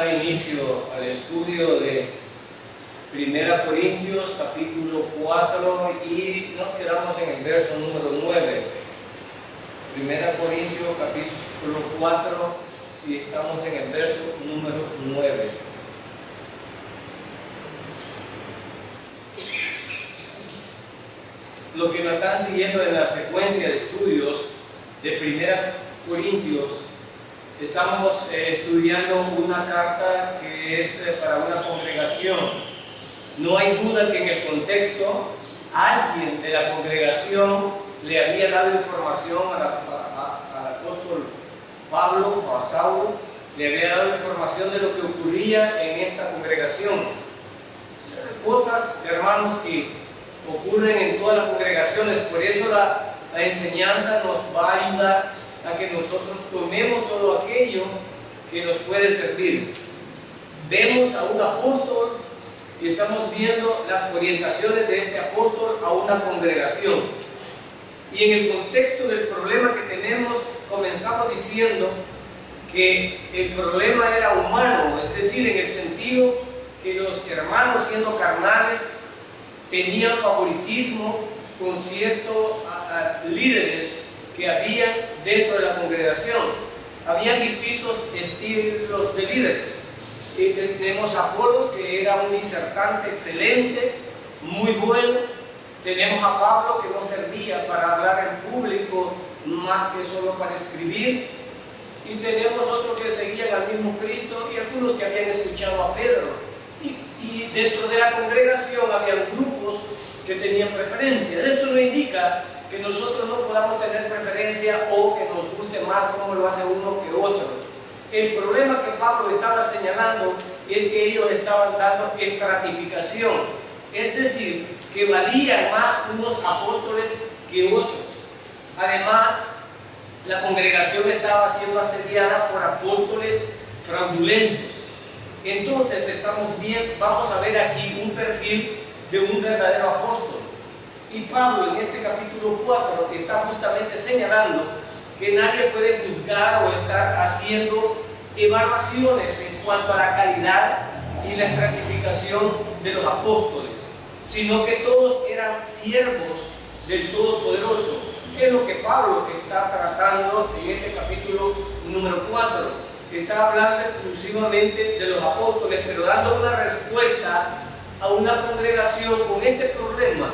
dar inicio al estudio de 1 Corintios capítulo 4 y nos quedamos en el verso número 9. 1 Corintios capítulo 4 y estamos en el verso número 9. Los que nos están siguiendo en la secuencia de estudios de 1 Corintios, estamos estudiando una carta que es para una congregación. No hay duda que en el contexto alguien de la congregación le había dado información al apóstol Pablo o a Saulo, le había dado información de lo que ocurría en esta congregación. Cosas, hermanos, que ocurren en todas las congregaciones. Por eso la enseñanza nos va a ayudar a que nosotros tomemos todo aquello que nos puede servir. Vemos a un apóstol y estamos viendo las orientaciones de este apóstol a una congregación. Y en el contexto del problema que tenemos, comenzamos diciendo que el problema era humano, es decir, en el sentido que los hermanos, siendo carnales, tenían favoritismo con ciertos líderes que había dentro de la congregación. Había distintos estilos de líderes. Tenemos a Apolos, que era un disertante excelente, muy bueno. Tenemos a Pablo, que no servía para hablar en público más que solo para escribir. Y tenemos otros que seguían al mismo Cristo y algunos que habían escuchado a Pedro. Y dentro de la congregación había grupos que tenían preferencias. Eso no indica que nosotros no podamos tener preferencia o que nos guste más como lo hace uno que otro. El problema que Pablo estaba señalando es que ellos estaban dando estratificación, es decir, que valían más unos apóstoles que otros. Además, la congregación estaba siendo asediada por apóstoles fraudulentos. Entonces vamos a ver aquí un perfil de un verdadero apóstol. Y Pablo en este capítulo 4 está justamente señalando que nadie puede juzgar o estar haciendo evaluaciones en cuanto a la calidad y la estratificación de los apóstoles, sino que todos eran siervos del Todopoderoso. Es lo que Pablo está tratando en este capítulo número 4. Está hablando exclusivamente de los apóstoles, pero dando una respuesta a una congregación con este problema.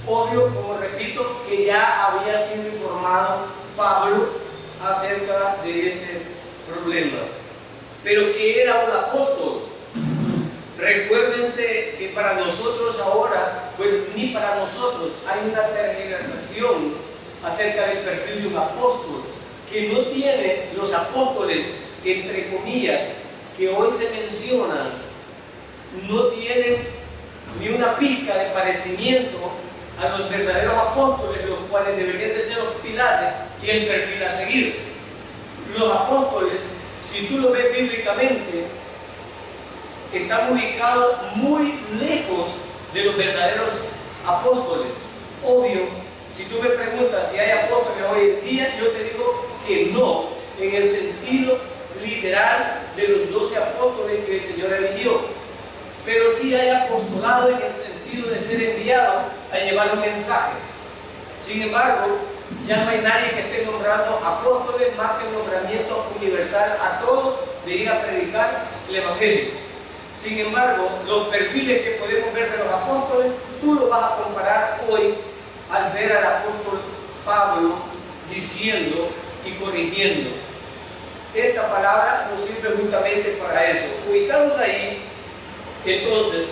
Obvio, como repito, que ya había sido informado Pablo acerca de ese problema. Pero ¿qué era un apóstol? Recuérdense que para nosotros ahora, bueno, ni para nosotros, hay una tergiversación acerca del perfil de un apóstol, que no tiene los apóstoles, entre comillas, que hoy se mencionan, no tienen ni una pizca de parecimiento a los verdaderos apóstoles, los cuales deberían de ser los pilares y el perfil a seguir. Los apóstoles, si tú lo ves bíblicamente, están ubicados muy lejos de los verdaderos apóstoles. Obvio, si tú me preguntas si hay apóstoles hoy en día, yo te digo que no, en el sentido literal de los 12 apóstoles que el Señor eligió. Pero sí hay apostolado en el sentido de ser enviado a llevar un mensaje. Sin embargo, ya no hay nadie que esté nombrando apóstoles más que el nombramiento universal a todos de ir a predicar el Evangelio. Sin embargo, los perfiles que podemos ver de los apóstoles, tú los vas a comparar hoy al ver al apóstol Pablo diciendo y corrigiendo. Esta palabra nos sirve justamente para eso. Ubicados ahí, entonces,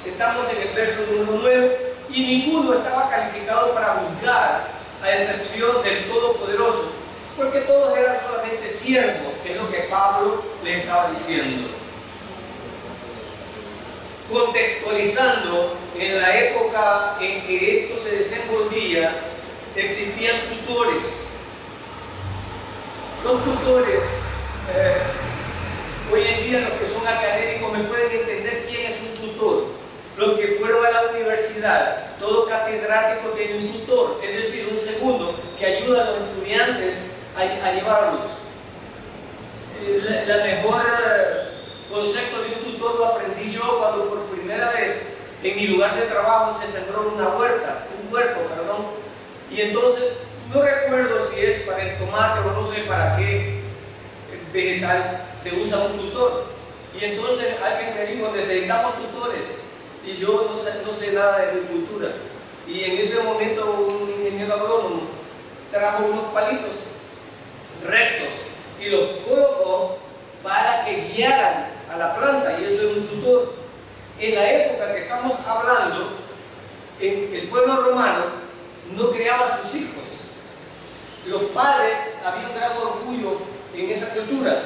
estamos en el verso número 9 y ninguno estaba calificado para juzgar, a excepción del Todopoderoso, porque todos eran solamente siervos, es lo que Pablo le estaba diciendo. Contextualizando, en la época en que esto se desenvolvía, existían tutores. Los tutores, hoy en día los que son académicos me pueden entender quién es un tutor. Los que fueron a la universidad, todo catedrático tiene un tutor, es decir, un segundo que ayuda a los estudiantes a llevarlos. La mejor en mi lugar de trabajo se sembró un huerto, y entonces no recuerdo si es para el tomate o no sé para qué vegetal se usa un tutor. Y entonces alguien me dijo, necesitamos tutores, y yo no sé nada de agricultura. Y en ese momento un ingeniero agrónomo trajo unos palitos rectos y los colocó para que guiaran a la planta, y eso es un tutor. En la época que estamos hablando, en el pueblo romano no criaba a sus hijos. Los padres, había un gran orgullo en esa cultura,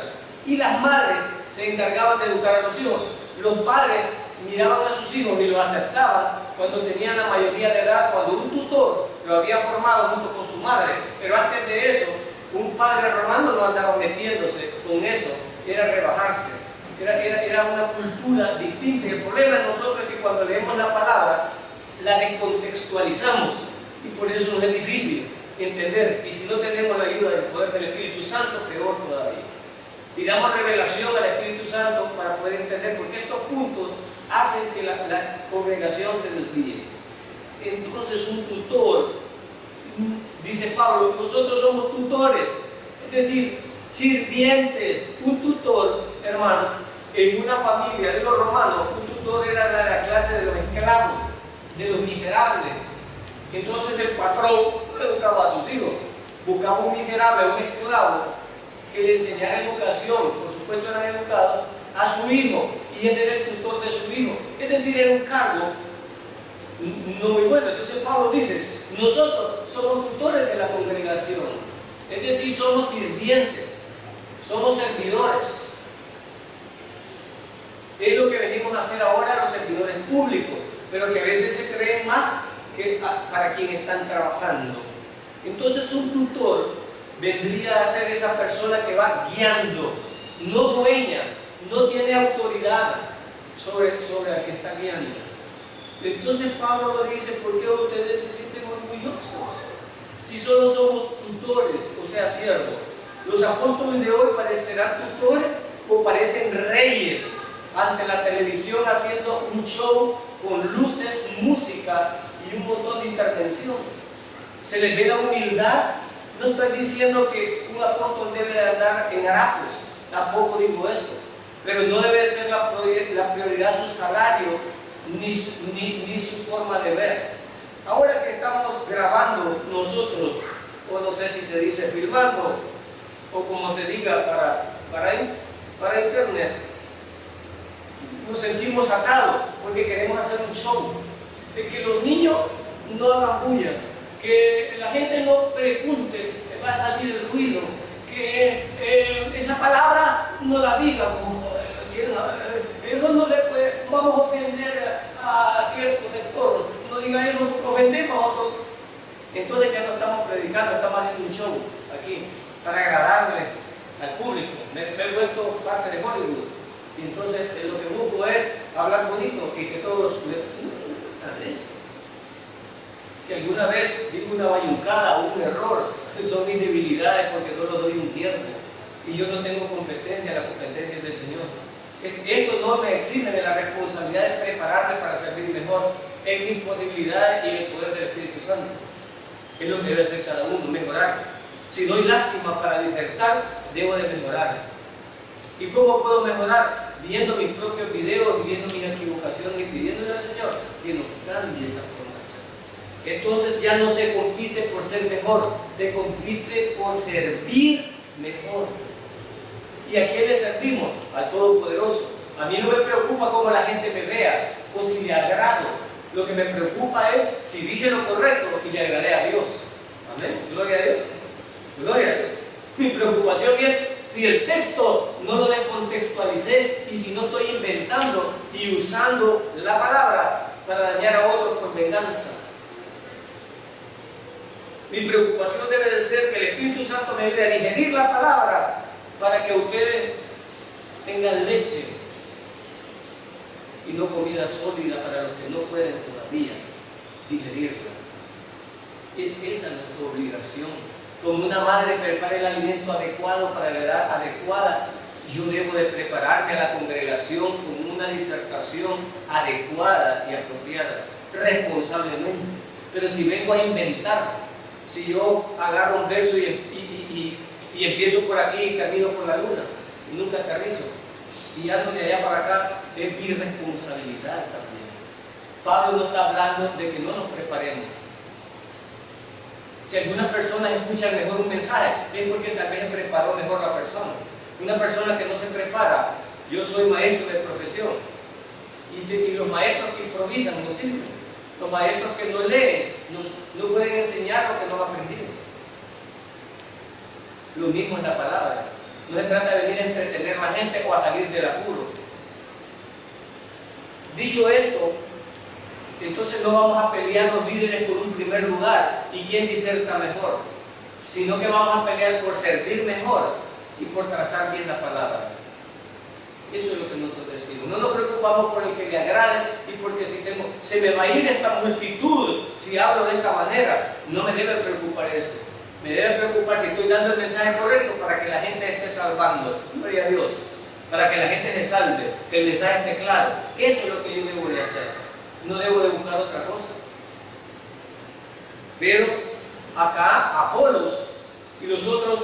y las madres se encargaban de educar a los hijos. Los padres miraban a sus hijos y los aceptaban cuando tenían la mayoría de edad, cuando un tutor lo había formado junto con su madre. Pero antes de eso, un padre romano no andaba metiéndose con eso, era rebajarse. Era una cultura distinta. Y el problema de nosotros es que cuando leemos la palabra, la descontextualizamos, y por eso nos es difícil entender. Y si no tenemos la ayuda del poder del Espíritu Santo, peor todavía. Pidamos revelación al Espíritu Santo para poder entender, porque estos puntos hacen que la congregación se desvíe. Entonces un tutor, dice Pablo, nosotros somos tutores, es decir, sirvientes. Un tutor, hermano, en una familia de los romanos, un tutor era de la clase de los esclavos, de los miserables. Entonces el patrón no educaba a sus hijos, buscaba un miserable, un esclavo, que le enseñara educación. Por supuesto eran educados a su hijo, y él era el tutor de su hijo. Es decir, era un cargo no muy bueno. Entonces Pablo dice, nosotros somos tutores de la congregación, es decir, somos sirvientes, somos servidores. Es lo que venimos a hacer ahora los servidores públicos, pero que a veces se creen más que para quienes están trabajando. Entonces un tutor vendría a ser esa persona que va guiando, no dueña, no tiene autoridad sobre el que está guiando. Entonces Pablo lo dice, ¿por qué ustedes se sienten orgullosos? Si solo somos tutores, o sea, siervos. Los apóstoles de hoy parecerán tutores o parecen reyes ante la televisión haciendo un show con luces, música y un montón de intervenciones. Se les ve la humildad. No estoy diciendo que un apóstol debe andar en harapos, tampoco digo eso, pero no debe ser la prioridad su salario ni su forma de ver. Ahora que estamos grabando nosotros, o no sé si se dice filmando, o como se diga para internet, nos sentimos atados porque queremos hacer un show, de que los niños no hagan bulla, que la gente no pregunte, va a salir el ruido, que esa palabra no la diga, como eso no le vamos a ofender a cierto sector, no diga eso, ofendemos a otros. Entonces ya no estamos predicando, estamos haciendo un show aquí para agradarle al público. Me he vuelto parte de Hollywood, y entonces lo que busco es hablar bonito y que todos nada de eso. Si alguna vez digo una bayuncada o un error, son mis debilidades, porque no lo doy un tiempo, y yo no tengo competencia, la competencia es del Señor. Esto no me exime de la responsabilidad de prepararme para servir mejor en mis posibilidades y en el poder del Espíritu Santo. Es lo que debe hacer cada uno, mejorar. Si doy lástima para disertar, debo de mejorar. ¿Y cómo puedo mejorar? Viendo mis propios videos, viendo mis equivocaciones y pidiéndole al Señor que nos cambie esa formación. Entonces ya no se compite por ser mejor, se compite por servir mejor. ¿Y a quién le servimos? Al Todopoderoso. A mí no me preocupa cómo la gente me vea o si le agrado. Lo que me preocupa es si dije lo correcto y le agradé a Dios. Amén. Gloria a Dios. Gloria a Dios. Mi preocupación es si el texto no lo descontextualicé y si no estoy inventando y usando la palabra para dañar a otros por venganza. Mi preocupación debe de ser que el Espíritu Santo me ayude a digerir la palabra para que ustedes tengan leche y no comida sólida para los que no pueden todavía digerirla. Es esa nuestra obligación. Como una madre prepara el alimento adecuado para la edad adecuada, yo debo de prepararme a la congregación con una disertación adecuada y apropiada, responsablemente. Pero si vengo a inventar, si yo agarro un verso y empiezo por aquí y termino por la luna, y nunca aterrizo, y ando de allá para acá, es mi responsabilidad también. Pablo no está hablando de que no nos preparemos. Si algunas personas escuchan mejor un mensaje, es porque tal vez se preparó mejor la persona. Una persona que no se prepara, yo soy maestro de profesión, y los maestros que improvisan no sirven. Los maestros que no leen no pueden enseñar lo que no han aprendido. Lo mismo es la palabra. No se trata de venir a entretener a la gente o a salir del apuro. Dicho esto, entonces no vamos a pelear los líderes por un primer lugar y quién diserta mejor, sino que vamos a pelear por servir mejor y por trazar bien la palabra. Eso es lo que nosotros decimos. No nos preocupamos por el que le agrade y porque si se me va a ir esta multitud si hablo de esta manera. No me debe preocupar eso. Me debe preocupar si estoy dando el mensaje correcto para que la gente esté salvando. Gloria a Dios. Para que la gente se salve, que el mensaje esté claro. Eso es lo que yo debo de hacer. No debo de buscar otra cosa. Pero acá Apolos y los otros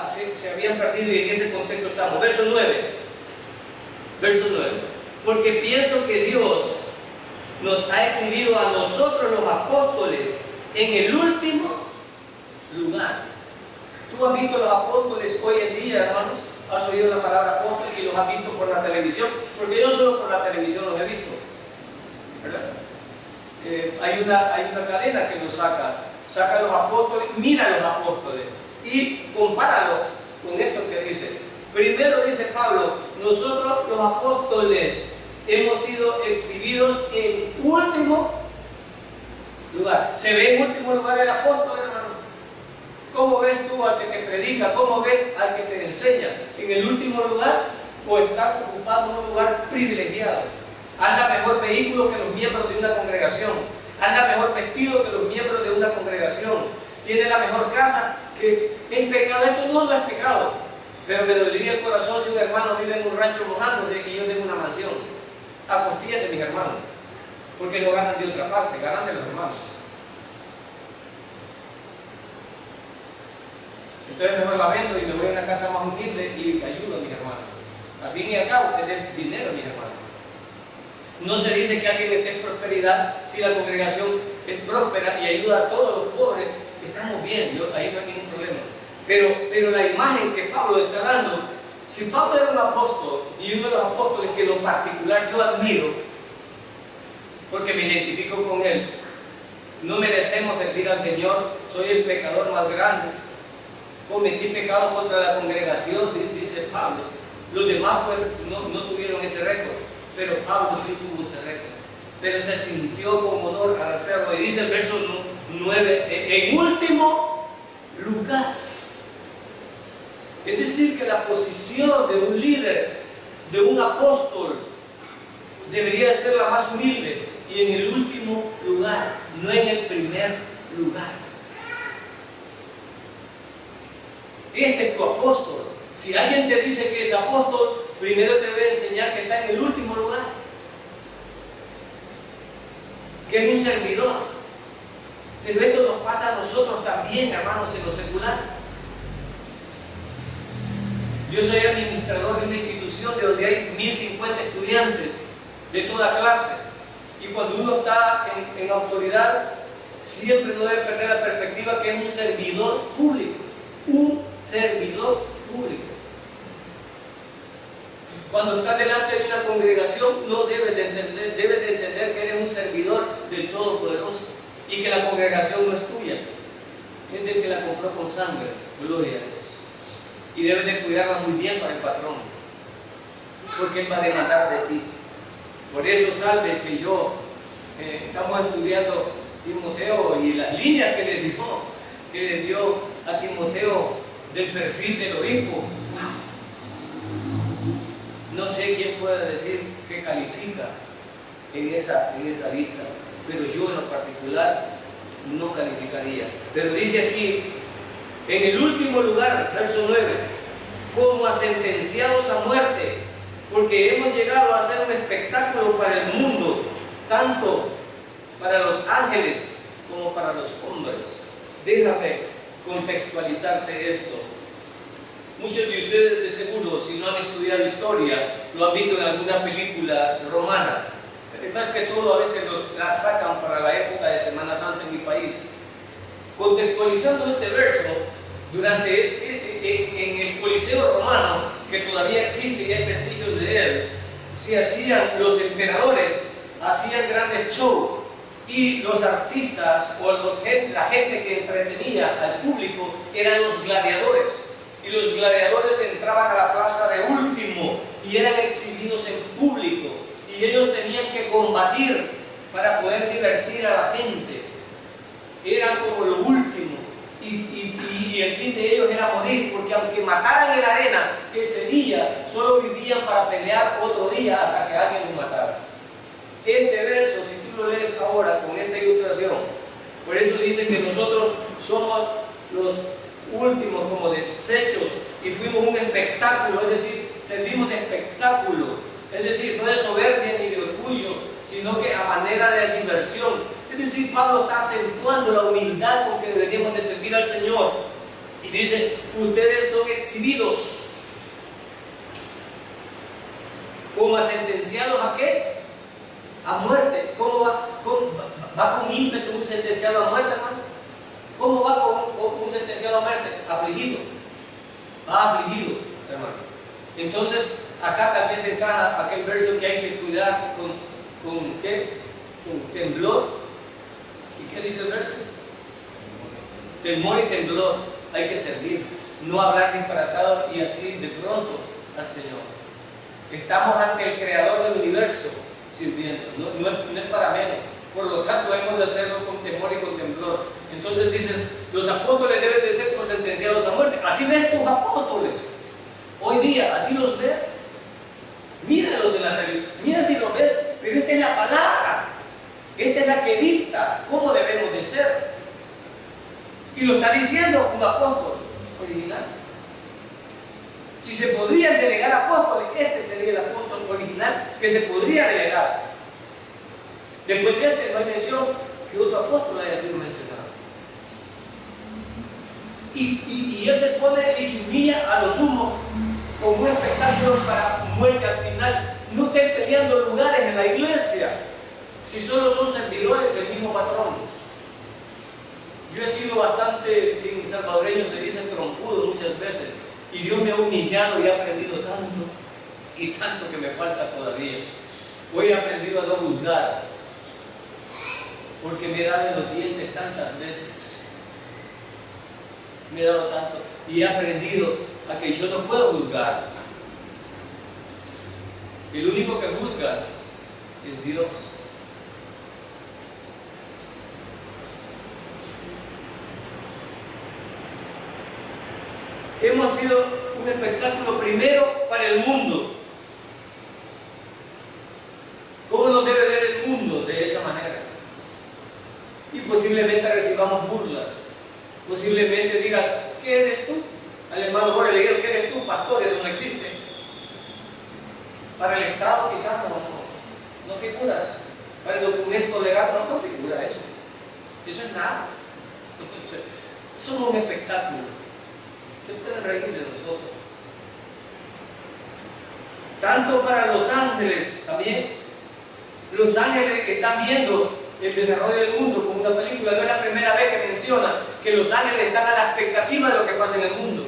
se habían perdido y en ese contexto estamos. Verso 9. Verso 9. Porque pienso que Dios nos ha exhibido a nosotros los apóstoles en el último lugar. ¿Tú has visto los apóstoles hoy en día, hermanos? ¿Has oído la palabra apóstol y los has visto por la televisión? Porque yo solo por la televisión los he visto, ¿verdad? Hay una cadena que los saca los apóstoles, mira a los apóstoles y compáralo con esto que dice. Primero dice Pablo, nosotros los apóstoles hemos sido exhibidos en último lugar. ¿Se ve en último lugar el apóstol, hermano? ¿Cómo ves tú al que te predica? ¿Cómo ves al que te enseña? ¿En el último lugar o está ocupando un lugar privilegiado? Anda mejor vehículo que los miembros de una congregación. Anda mejor vestido que los miembros de una congregación. Tiene la mejor casa. Que es pecado. Esto no es pecado. Pero me dolería el corazón si un hermano vive en un rancho mojando de que yo tengo una mansión. A costillas de mis hermanos. Porque no ganan de otra parte, ganan de los hermanos. Entonces mejor la vendo y me voy a una casa más humilde y ayudo a mis hermanos. Al fin y al cabo, es de dinero, mis hermanos. No se dice que alguien esté en prosperidad si la congregación es próspera y ayuda a todos los pobres. Estamos bien, ahí no hay ningún problema. Pero la imagen que Pablo está dando, si Pablo era un apóstol y uno de los apóstoles que en lo particular yo admiro, porque me identifico con él, no merecemos servir al Señor, soy el pecador más grande, cometí pecado contra la congregación, dice Pablo. Los demás pues no tuvieron ese récord, pero Pablo sí tuvo ese récord. Pero se sintió con honor al hacerlo. Y dice el verso 9, en último lugar. Es decir, que la posición de un líder, de un apóstol, debería ser la más humilde y en el último lugar, no en el primer lugar. Este es tu apóstol. Si alguien te dice que es apóstol, primero te debe enseñar que está en el último lugar, que es un servidor. Pero esto nos pasa a nosotros también, hermanos, en lo secular. Yo soy administrador de una institución de donde hay 1050 estudiantes de toda clase. Y cuando uno está en autoridad, siempre no debe perder la perspectiva que es un servidor público. Un servidor público. Cuando estás delante de una congregación, no debes de entender que eres un servidor del Todopoderoso y que la congregación no es tuya, es del que la compró con sangre. Gloria a Dios. Y debes de cuidarla muy bien para el patrón, porque él va a demandar de ti. Por eso salve que yo estamos estudiando Timoteo y las líneas que le dio a Timoteo del perfil del obispo. No sé quién puede decir que califica en esa lista, pero yo en lo particular no calificaría. Pero dice aquí, en el último lugar, verso 9, como a sentenciados a muerte, porque hemos llegado a ser un espectáculo para el mundo, tanto para los ángeles como para los hombres. Déjame contextualizarte esto. Muchos de ustedes de seguro, si no han estudiado historia, lo han visto en alguna película romana. Además que todo a veces la sacan para la época de Semana Santa en mi país. Contextualizando este verso, en el Coliseo romano, que todavía existe y hay vestigios de él, los emperadores hacían grandes shows, y los artistas o la gente que entretenía al público eran los gladiadores. Y los gladiadores entraban a la plaza de último y eran exhibidos en público. Y ellos tenían que combatir para poder divertir a la gente. Eran como lo último. Y el fin de ellos era morir, porque aunque mataran en la arena ese día, solo vivían para pelear otro día hasta que alguien los matara. Este verso, si tú lo lees ahora con esta ilustración, por eso dice que nosotros somos los últimos como desechos y fuimos un espectáculo, es decir, servimos de espectáculo, es decir, no de soberbia ni de orgullo, sino que a manera de diversión. Es decir, Pablo está acentuando la humildad con que deberíamos de servir al Señor y dice, ustedes son exhibidos como sentenciados ¿a qué? A muerte. ¿Cómo va con ímpetu un sentenciado a muerte, hermano? ¿Cómo va con un sentenciado a muerte? Afligido. Va afligido, hermano. Entonces, acá tal vez encaja aquel verso que hay que cuidar con ¿qué? Con temblor. ¿Y qué dice el verso? Temor y temblor. Hay que servir. No hablar disparatado y así de pronto al Señor. Estamos ante el Creador del universo sirviendo. No es para menos. Por lo tanto, hemos de hacerlo con temor y con temblor. Entonces dicen, los apóstoles deben de ser sentenciados a muerte. Así ves tus apóstoles. Hoy día, así los ves. Míralos en la realidad. Mira si los ves, pero esta es la palabra. Esta es la que dicta cómo debemos de ser. Y lo está diciendo un apóstol original. Si se podrían delegar apóstoles, este sería el apóstol original que se podría delegar. Después de este no hay mención que otro apóstol haya sido mencionado. Y él se pone y se humilla a lo sumo como un espectáculo para muerte al final. No estén peleando lugares en la iglesia si solo son servidores del mismo patrón. Yo he sido bastante, en salvadoreño se dice trompudo muchas veces, y Dios me ha humillado y he aprendido tanto, y tanto que me falta todavía. Hoy he aprendido a no juzgar, porque me he dado en los dientes tantas veces. Me he dado tanto, y he aprendido a que yo no puedo juzgar. El único que juzga es Dios. Hemos sido un espectáculo primero para el mundo. ¿Cómo nos debe ver el mundo? De esa manera. Y posiblemente recibamos burlas. Posiblemente digan, ¿qué eres tú? Al hermano Jorge le dijeron, ¿qué eres tú? Pastor, eso no existe. Para el Estado quizás no figuras. Para el documento legal no figura eso. Eso es nada. Somos un espectáculo. Se pueden reír de nosotros. Tanto para los ángeles también. Los ángeles que están viendo el desarrollo del mundo como una película. No es la primera vez que menciona que los ángeles están a la expectativa de lo que pasa en el mundo.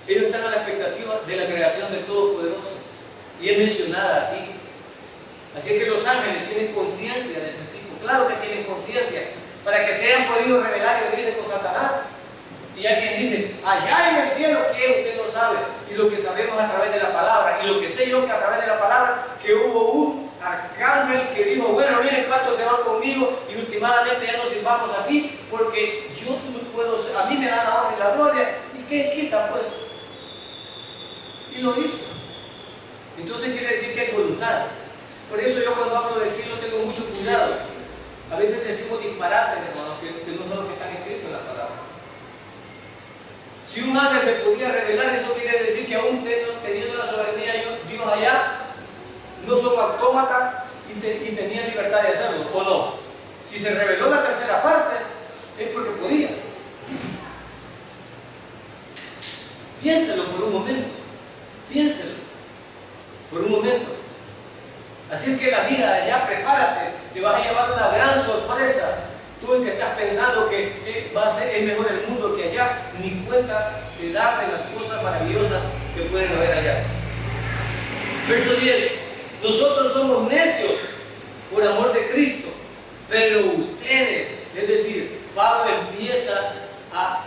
Ellos están a la expectativa de la creación del Todopoderoso. Y es mencionada aquí. Así que los ángeles tienen conciencia de ese tipo. Claro que tienen conciencia. Para que se hayan podido revelar y unirse con Satanás. Y alguien dice, allá en el cielo, ¿qué? Usted no sabe. Y lo que sabemos a través de la palabra. Y lo que sé yo que a través de la palabra, que hubo un arcángel que dijo, bueno, miren cuántos se van conmigo y últimamente ya nos sirvamos aquí, porque yo no puedo, a mí me da la honra y la gloria. ¿Y qué quita pues? Y lo hizo. Entonces quiere decir que hay voluntad. Por eso yo cuando hablo del cielo tengo mucho cuidado. A veces decimos disparates, hermanos, que no son los que están escritos en la palabra. Si un ángel se podía revelar, eso quiere decir que aún teniendo la autómata y tenía libertad de hacerlo, ¿o no? Si se reveló la tercera parte, es porque podía. Piénselo por un momento, piénselo por un momento. Así es que la vida de allá, prepárate, te vas a llevar una gran sorpresa. Tú el que estás pensando que es mejor el mundo que allá, ni cuenta de darte las cosas maravillosas que pueden haber allá. Verso 10. Nosotros somos necios por amor de Cristo, pero ustedes, es decir, Pablo empieza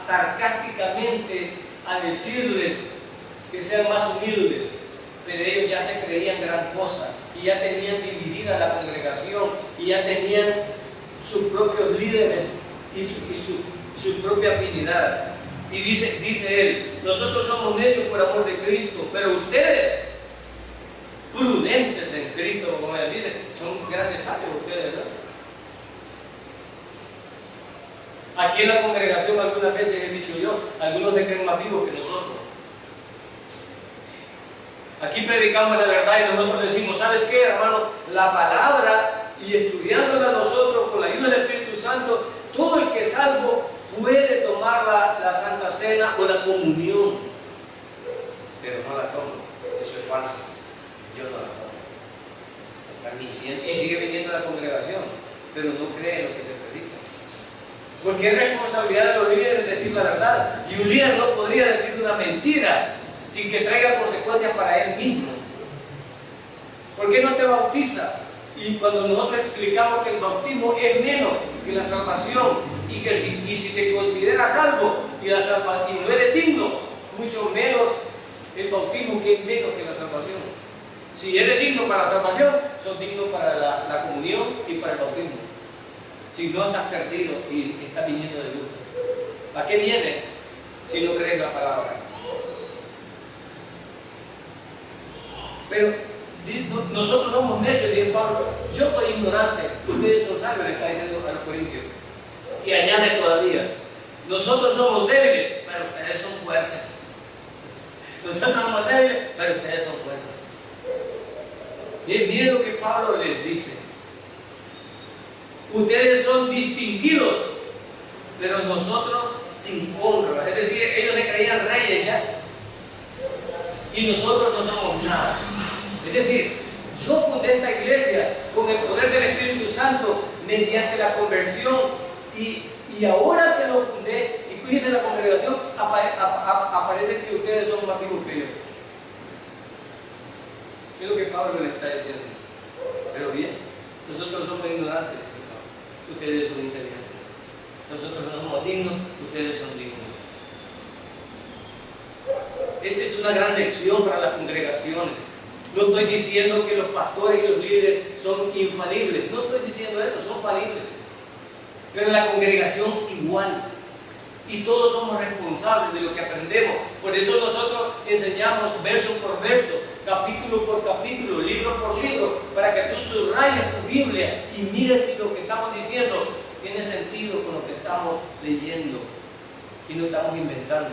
sarcásticamente a decirles que sean más humildes, pero ellos ya se creían gran cosa y ya tenían dividida la congregación y ya tenían sus propios líderes y su propia afinidad. Y dice él, nosotros somos necios por amor de Cristo, pero ustedes, prudentes en Cristo, como él dice, son grandes sabios ustedes, ¿verdad? Aquí en la congregación algunas veces he dicho yo, algunos se creen más vivos que nosotros. Aquí predicamos la verdad y nosotros decimos, ¿sabes qué, hermano? La palabra, y estudiándola nosotros con la ayuda del Espíritu Santo, todo el que es salvo puede tomar la Santa Cena o la comunión, pero no la toma. Eso es falso. Yo no la tomo. Están mintiendo y sigue viniendo a la congregación, pero no cree en lo que se predica. Porque es responsabilidad de los líderes decir la verdad, y un líder no podría decir una mentira sin que traiga consecuencias para él mismo. ¿Por qué no te bautizas? Y cuando nosotros explicamos que el bautismo es menos que la salvación, y que si te consideras salvo y no eres digno, mucho menos el bautismo, que es menos que la salvación. Si eres digno para la salvación, sos digno para la comunión y para el bautismo. Si no, estás perdido y estás viniendo de luz. ¿Para qué vienes si no crees la palabra? Pero nosotros somos necios, dice Pablo. Yo soy ignorante, ustedes son sabios, le está diciendo a los corintios. Y añade todavía, nosotros somos débiles, pero ustedes son fuertes. Nosotros somos débiles, pero ustedes son fuertes. Miren lo que Pablo les dice. Ustedes son distinguidos, pero nosotros sin honra. Es decir, ellos se creían reyes ya, y nosotros no somos nada. Es decir, yo fundé esta iglesia con el poder del Espíritu Santo mediante la conversión, y ahora que lo fundé y fui de la congregación, aparece que ustedes son más vivos que yo. ¿Qué es lo que Pablo le está diciendo? Pero bien, nosotros somos ignorantes, dice Pablo. Ustedes son inteligentes. Nosotros no somos dignos, ustedes son dignos. Esta es una gran lección para las congregaciones. No estoy diciendo que los pastores y los líderes son infalibles. No estoy diciendo eso, son falibles. Pero la congregación igual. Y todos somos responsables de lo que aprendemos. Por eso nosotros enseñamos verso por verso, capítulo por capítulo, libro por libro, para que tú subrayes tu Biblia y mires si lo que estamos diciendo tiene sentido con lo que estamos leyendo y no estamos inventando.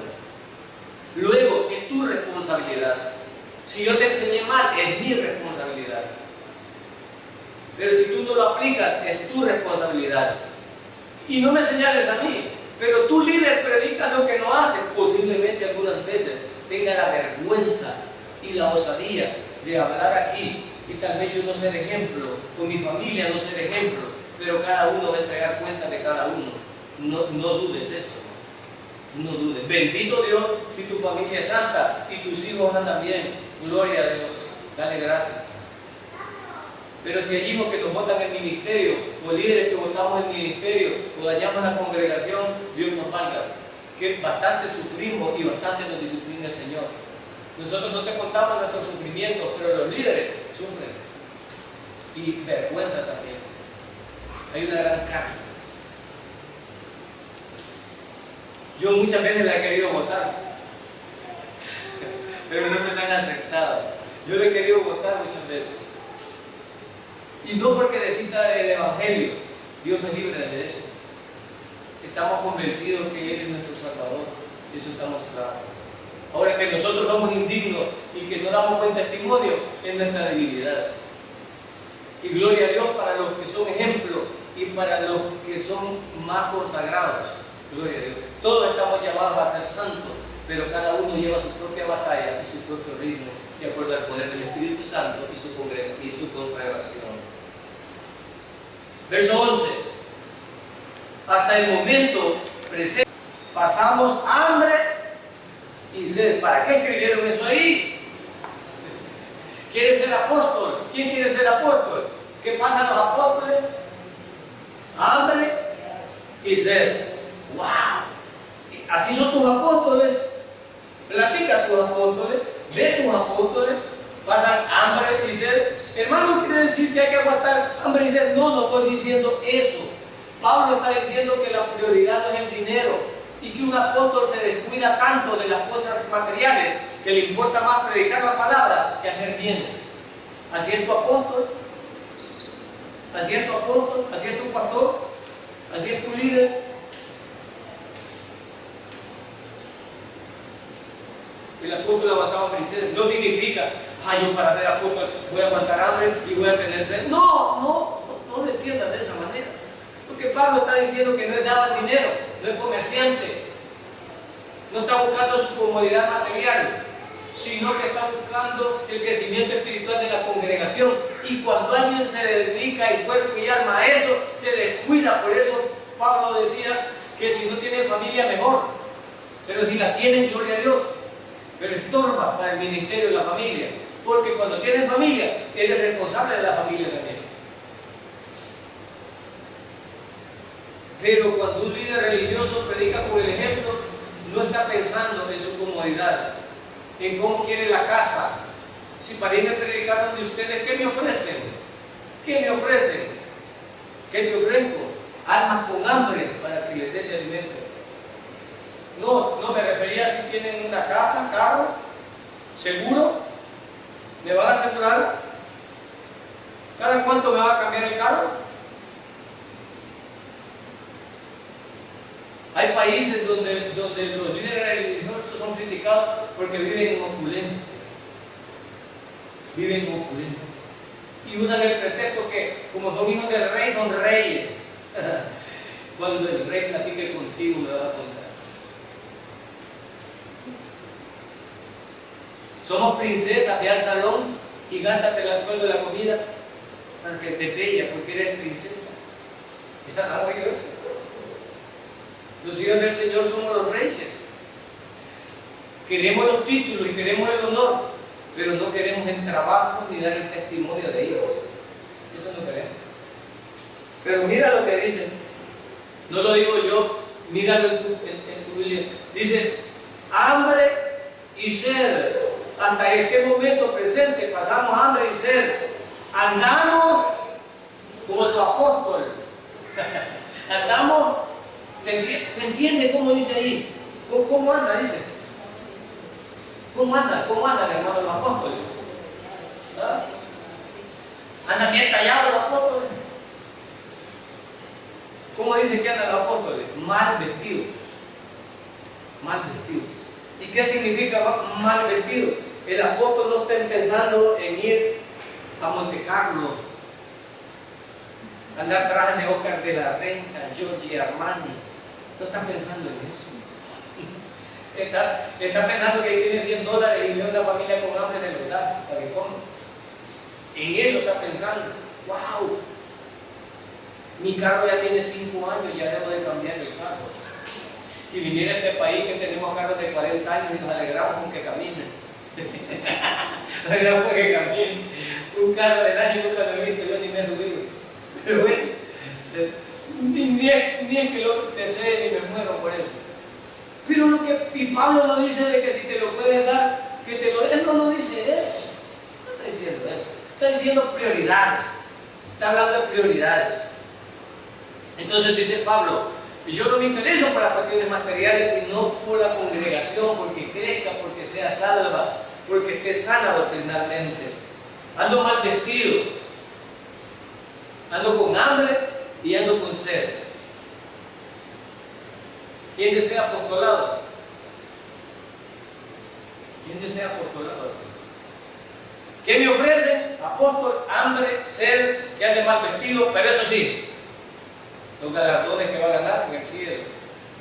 Luego, es tu responsabilidad. Si yo te enseñé mal, es mi responsabilidad. Pero si tú no lo aplicas, es tu responsabilidad. Y no me señales a mí, pero tu líder predica lo que no hace. Posiblemente algunas veces tenga la vergüenza y la osadía de hablar aquí, y tal vez yo no ser ejemplo, o mi familia no ser ejemplo, pero cada uno va a entregar cuenta de cada uno. No dudes eso. No dudes. Bendito Dios si tu familia es santa y tus hijos andan bien. Gloria a Dios. Dale gracias. Pero si hay hijos que nos botan el ministerio, o líderes que botamos el ministerio, o dañamos la congregación, Dios nos valga. Que bastante sufrimos y bastante nos disciplina el Señor. Nosotros no te contamos nuestros sufrimientos, pero los líderes sufren. Y vergüenza también. Hay una gran carga. Yo muchas veces la he querido votar, pero no me han aceptado. Yo le he querido votar muchas veces. Y no porque desista del Evangelio, Dios me libre de eso. Estamos convencidos que Él es nuestro Salvador, eso estamos claros. Ahora, que nosotros somos indignos y que no damos buen testimonio, es nuestra debilidad. Y gloria a Dios para los que son ejemplos y para los que son más consagrados. Gloria a Dios. Todos estamos llamados a ser santos, pero cada uno lleva su propia batalla y su propio ritmo, de acuerdo al poder del Espíritu Santo y su consagración. Verso 11. Hasta el momento presente pasamos hambre y sed. ¿Para qué escribieron eso ahí? ¿Quiere ser apóstol? ¿Quién quiere ser apóstol? ¿Qué pasan los apóstoles? Hambre y sed. ¡Wow! Así son tus apóstoles. Platica a tus apóstoles, ve tus apóstoles, pasan hambre y sed. Hermano, ¿quiere decir que hay que aguantar hambre y sed? No, no estoy diciendo eso. Pablo está diciendo que la prioridad no es el dinero y que un apóstol se descuida tanto de las cosas materiales que le importa más predicar la palabra que hacer bienes. Así es tu apóstol, así es tu apóstol, así es tu pastor, así es tu líder. El apóstol aguantaba hambre y sed. No significa, yo para ser apóstol voy a aguantar hambre y voy a tener sed. No lo entiendas de esa manera. Porque Pablo está diciendo que no es dado el dinero, no es comerciante, no está buscando su comodidad material, sino que está buscando el crecimiento espiritual de la congregación. Y cuando alguien se dedica en cuerpo y alma a eso, se descuida. Por eso Pablo decía que si no tienen familia, mejor. Pero si la tienen, gloria a Dios. Pero estorba para el ministerio de la familia. Porque cuando tienes familia, eres responsable de la familia también. Pero cuando un líder religioso predica por el ejemplo, no está pensando en su comodidad, en cómo quiere la casa. Si para irme a predicar donde ustedes, ¿qué me ofrecen? ¿Qué me ofrecen? ¿Qué te ofrezco? Almas con hambre para que les den de alimento. No me refería a si tienen una casa, carro, seguro. ¿Me van a asegurar? ¿Cada cuánto me va a cambiar el carro? Hay países donde los líderes religiosos son criticados porque viven en opulencia. Viven en opulencia. Y usan el pretexto que, como son hijos del rey, son reyes. Cuando el rey platique contigo, me va a contar. Somos princesas de al salón y gástate el sueldo de la comida para que te bella porque eres princesa. ¿Ha oído eso? Los hijos del Señor somos los reyes. Queremos los títulos y queremos el honor, pero no queremos el trabajo ni dar el testimonio de ellos. Eso no queremos. Pero mira lo que dice. No lo digo yo, míralo en tu Biblia. Dice, hambre y sed. Hasta este momento presente pasamos hambre y sed. Andamos como tu apóstol. Andamos. ¿Se entiende cómo dice ahí? ¿Cómo anda? Dice. ¿Cómo anda? ¿Cómo andan, hermanos, los apóstoles? ¿Ah? ¿Andan bien tallados los apóstoles? ¿Cómo dice que andan los apóstoles? Mal vestidos. Mal vestidos. ¿Y qué significa mal vestido? El apóstol no está pensando en ir a Monte Carlo, andar trajes de Oscar de la Renta, Giorgio Armani. No está pensando en eso. Está pensando que tiene $100 y ve una familia con hambre de verdad para que coma. En eso está pensando. ¡Wow! Mi carro ya tiene 5 años, ya debo de cambiar el carro. Si viniera a este país que tenemos carros de 40 años y nos alegramos con que caminen. Nos alegramos con que caminen. Un carro del año nunca lo he visto, yo ni me he subido. Pero bueno, ni 10 kilómetros de sed y me muero por eso. Pero y Pablo no dice de que si te lo puedes dar, que te lo des. Él no dice eso. No está diciendo eso. Está diciendo prioridades. Está hablando de prioridades. Entonces dice Pablo, yo no me intereso por las cuestiones materiales, sino por la congregación, porque crezca, porque sea salva, porque esté sana doctrinalmente. Ando mal vestido, ando con hambre y ando con sed. ¿Quién desea apostolado? ¿Quién desea apostolado así? ¿Qué me ofrecen? apóstol, hambre, sed, que ande mal vestido, pero eso sí, los galardones que va a ganar en el cielo.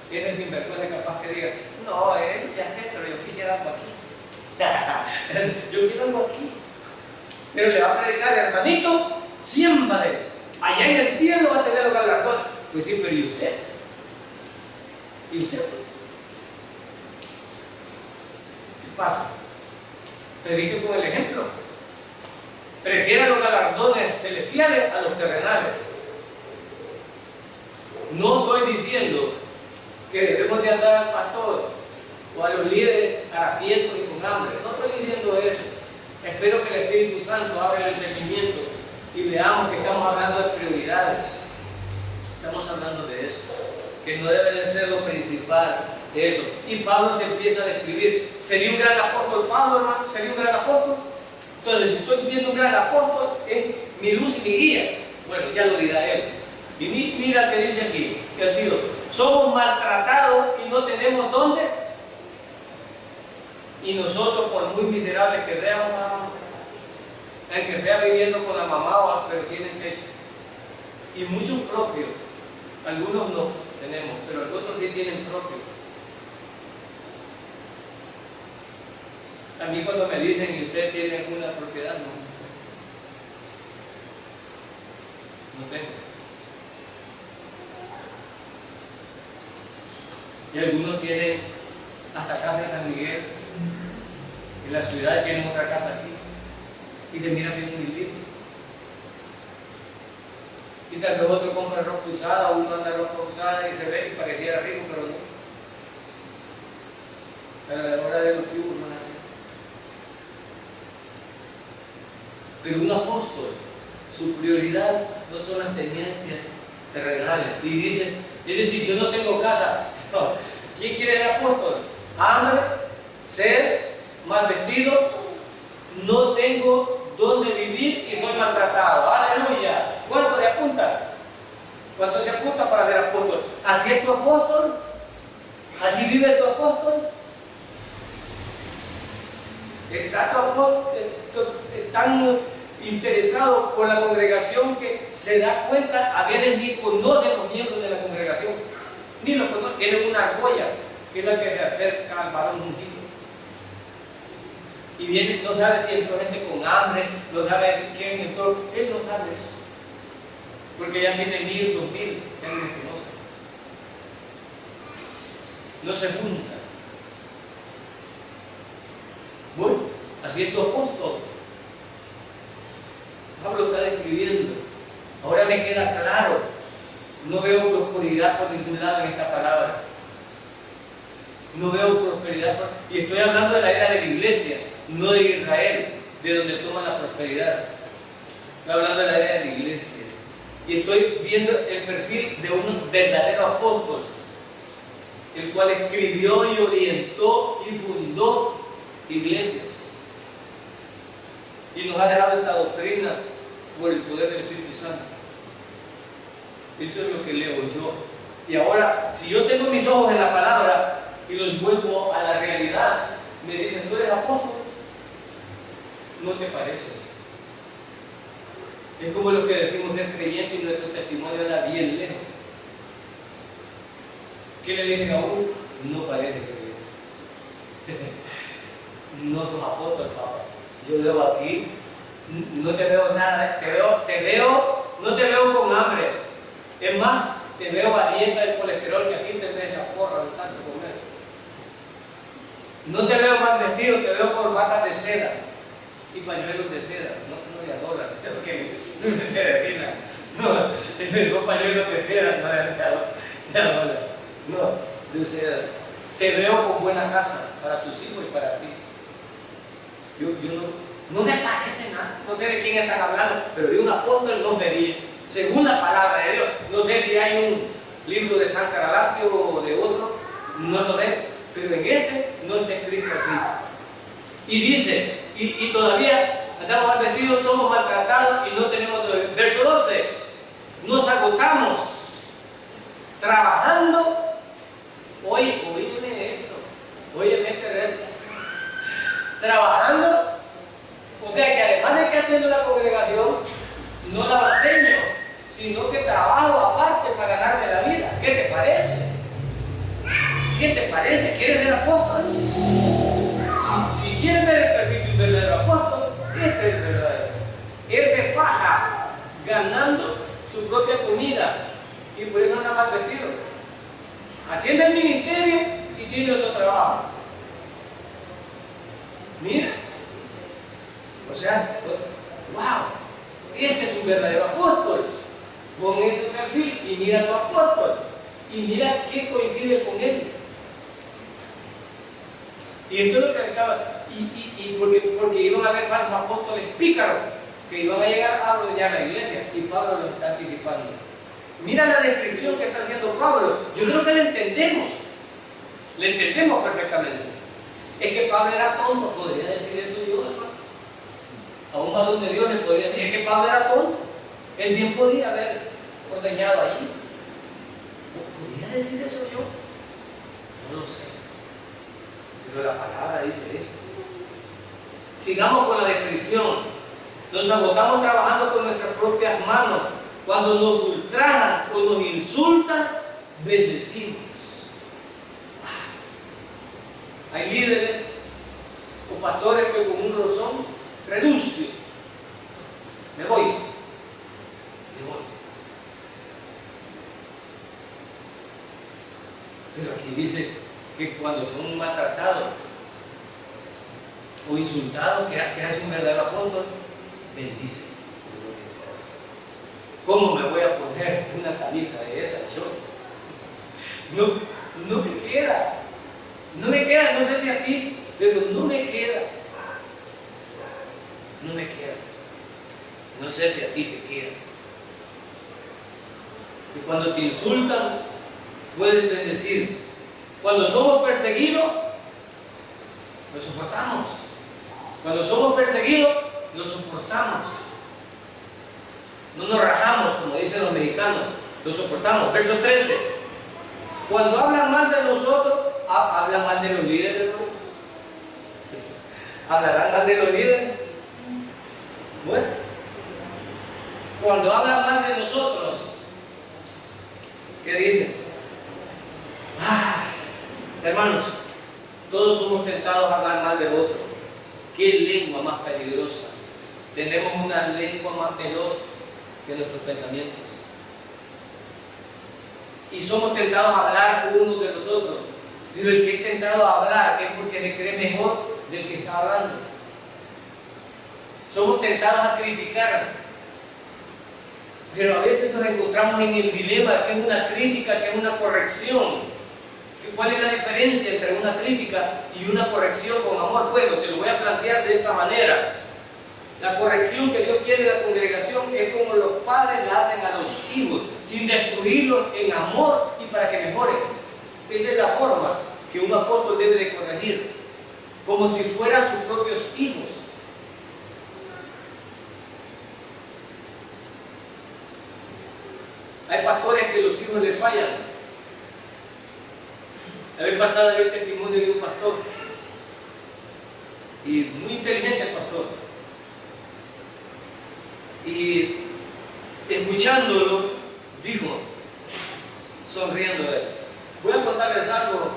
Tiene sinvergüenza capaz que diga, no, ya sé, pero yo quisiera algo aquí. Yo quiero algo aquí. Pero le va a predicar, hermanito, siempre, allá en el cielo va a tener los galardones. Pues sí, pero ¿y usted? ¿Y usted? ¿Qué pasa? Predique con el ejemplo. Prefiera los galardones celestiales a los terrenales. No estoy diciendo que debemos de andar al pastor o a los líderes harapientos y con hambre. No estoy diciendo eso. Espero que el Espíritu Santo abra el entendimiento y veamos que estamos hablando de prioridades. Estamos hablando de eso, que no debe de ser lo principal de eso. Y Pablo se empieza a describir. ¿Sería un gran apóstol Pablo, hermano? ¿Sería un gran apóstol? Entonces, si estoy viendo un gran apóstol, es mi luz y mi guía. Bueno, ya lo dirá él. Y mira que dice aquí, que ha sido, somos maltratados y no tenemos dónde. Y nosotros, por muy miserables que veamos, el que vea viviendo con la mamá, pero tienen pecho. Y muchos propios, algunos no tenemos, pero otros sí tienen propio. A mí cuando me dicen, ¿y usted tiene alguna propiedad? No. No tengo. Y algunos tienen hasta casa en San Miguel. En la ciudad tienen otra casa aquí. Y se miran bien humildes. Y tal vez otro compra ropa usada, uno anda ropa usada y se ve y pareciera rico, pero no. Pero a la hora de los tubos no es así. Pero un apóstol, su prioridad no son las tenencias terrenales. Y dice, es decir, yo no tengo casa. No. ¿Quién quiere ser apóstol? Hambre, sed, mal vestido, no tengo dónde vivir y soy maltratado. Aleluya. ¿Cuánto se apunta? ¿Cuánto se apunta para ser apóstol? ¿Así es tu apóstol? ¿Así vive tu apóstol? ¿Está tu apóstol tan interesado por la congregación que se da cuenta, a veces ni conoce a los miembros de la congregación, ni los conoce, tienen una argolla que es la que se acerca al varón ungido? Y viene, no sabe si entró gente con hambre, no sabe quién entró, él no sabe eso. Porque ya tiene 1000, 2000, ya no lo conoce. No se junta. Bueno, así es tu apóstol. Pablo está describiendo. Ahora me queda claro. No veo prosperidad por ningún lado en esta palabra. No veo prosperidad. Y estoy hablando de la era de la iglesia, no de Israel, de donde toma la prosperidad. Estoy hablando de la era de la iglesia. Y estoy viendo el perfil de un verdadero apóstol, el cual escribió y orientó y fundó iglesias. Y nos ha dejado esta doctrina por el poder del Espíritu Santo. Eso es lo que leo yo. Y ahora, si yo tengo mis ojos en la palabra y los vuelvo a la realidad, me dicen, ¿tú eres apóstol? No te pareces. Es como los que decimos ser creyente y nuestro testimonio era bien lejos. ¿Qué le dicen a uno? No parece creyente. No sos apóstol, papá. Yo veo aquí, no te veo nada, no te veo con hambre. Es más, te veo a dieta del colesterol, que aquí te ves la porra de tanto comer. No te veo mal vestido, te veo con batas de seda y pañuelos de seda. No de dólares, no me termina. No, no pañuelos de seda, no de dólares. No, de seda. Te veo con buena casa para tus hijos y para ti. Yo no se parece nada, no sé de quién están hablando, pero de un apóstol no sería, según la palabra de Dios. No sé si hay un libro de San Caralapio o de otro, no lo sé, pero en este no está escrito así. Y dice, y todavía andamos mal vestidos, somos maltratados y no tenemos. Verso 12, nos agotamos trabajando. Óyeme esto, óyeme este reto. Trabajando, o sea que además de que haciendo la congregación, sino que trabajo aparte para ganarme la vida. ¿Qué te parece? ¿Qué te parece? ¿Quieres ser apóstol? Si quieres ver el perfil de un verdadero apóstol, este es el verdadero. Él se faja ganando su propia comida y por eso anda mal vestido. Atiende el ministerio y tiene otro trabajo. Mira, o sea, wow, este es un verdadero apóstol. Pon ese perfil y mira a tu apóstol y mira qué coincide con él. Y esto es lo que acaba, porque iban a haber falsos apóstoles pícaros que iban a llegar a ordeñar la iglesia, y Pablo lo está anticipando. Mira la descripción que está haciendo Pablo. Yo creo que le entendemos perfectamente. Es que Pablo era tonto, podría decir eso yo, hermano. A un varón de Dios le podría decir, es que Pablo era tonto. Él bien podía haber ordeñado allí. ¿Podría decir eso yo? No lo sé. Pero la palabra dice esto. Sigamos con la descripción. Nos agotamos trabajando con nuestras propias manos. Cuando nos ultrajan o nos insultan, bendecimos. Hay líderes o pastores que con un rozón renuncio. Me voy. Pero aquí dice que cuando son maltratados o insultados, que es un verdadero apóstol, bendice. ¿Cómo me voy a poner una camisa de esa? No me queda. No me queda, no sé si a ti, pero no me queda. No me queda. No sé si a ti te queda. Y cuando te insultan, puedes bendecir. Cuando somos perseguidos, lo soportamos. Cuando somos perseguidos, lo soportamos. No nos rajamos, como dicen los mexicanos, lo soportamos. Verso 13. Cuando hablan mal de nosotros, hablan mal de los líderes, ¿no? ¿Hablarán mal de los líderes? Bueno, cuando hablan mal de nosotros, ¿qué dicen? Hermanos, todos somos tentados a hablar mal de otros. ¿Qué lengua más peligrosa? Tenemos una lengua más veloz que nuestros pensamientos. Y somos tentados a hablar unos de los otros. Pero el que es tentado a hablar es porque se cree mejor del que está hablando. Somos tentados a criticar. Pero a veces nos encontramos en el dilema que es una crítica, que es una corrección. ¿Cuál es la diferencia entre una crítica y una corrección con amor? Bueno, te lo voy a plantear de esta manera. La corrección que Dios quiere en la congregación es como los padres la hacen a los hijos, sin destruirlos en amor y para que mejoren. Esa es la forma que un apóstol debe de corregir, como si fueran sus propios hijos. Hay pastores que los hijos le fallan. La vez pasada vi el testimonio de un pastor, y muy inteligente el pastor, y escuchándolo dijo, sonriendo él, voy a contarles algo.